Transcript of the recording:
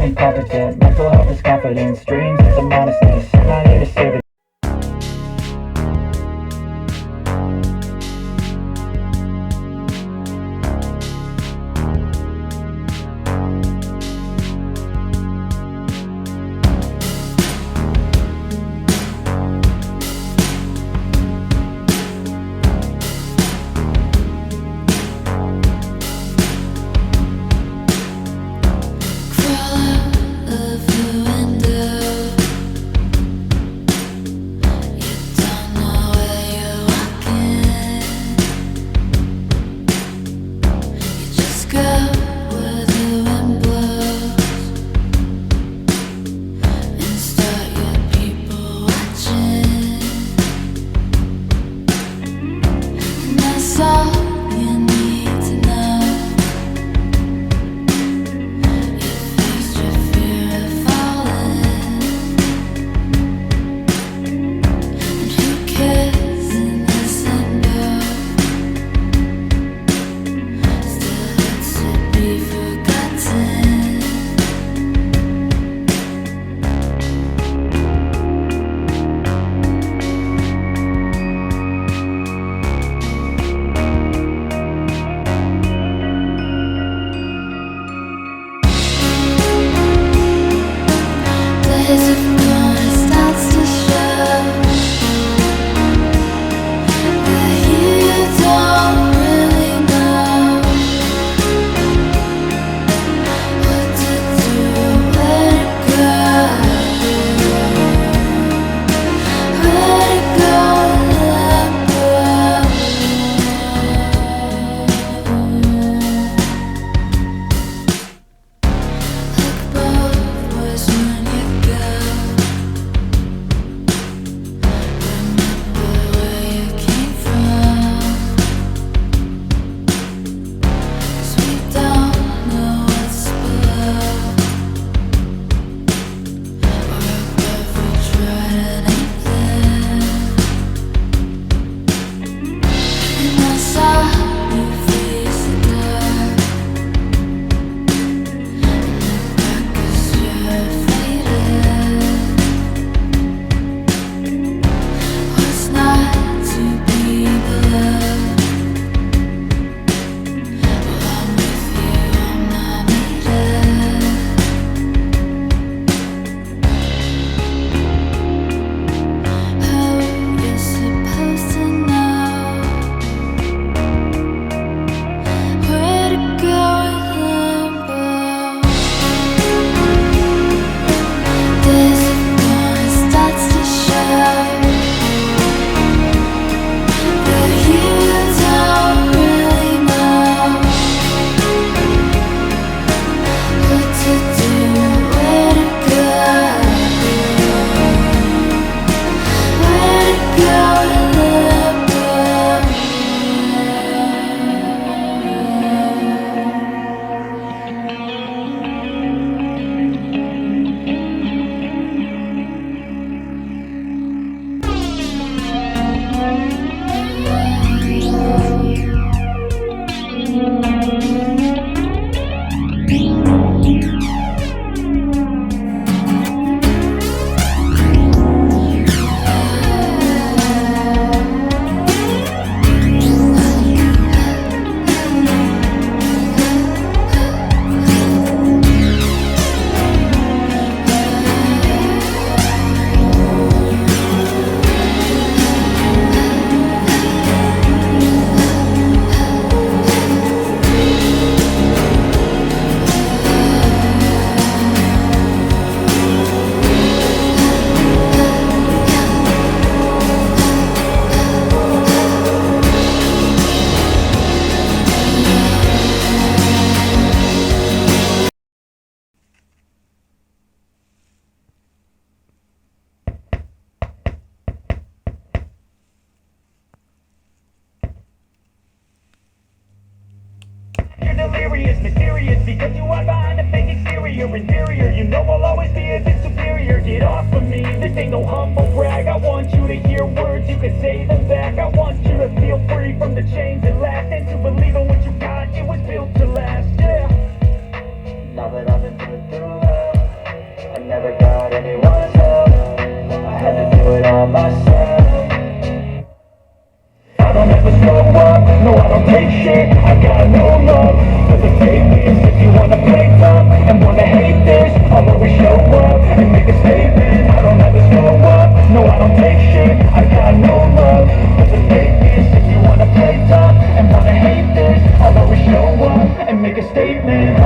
incompetent. Mental health is confidence, dreams is some honestness. I'm not here to save it. delirious, mysterious, because you are behind a fake exterior, inferior. You know I'll always be a bit superior. Get off of me, this ain't no humble brag. I want you to hear words, you can say them back. I want you to feel free from the chains that last, and to believe in what you got, it was built to last, yeah. Now that I've been through love, No, I don't take shit, I got no love for the fakeness. If you wanna play tough and wanna hate this, I'll always show up and make a statement. I don't ever slow up, no, I don't take shit, I got no love for the fakeness. If you wanna play tough and wanna hate this, I'll always show up and make a statement.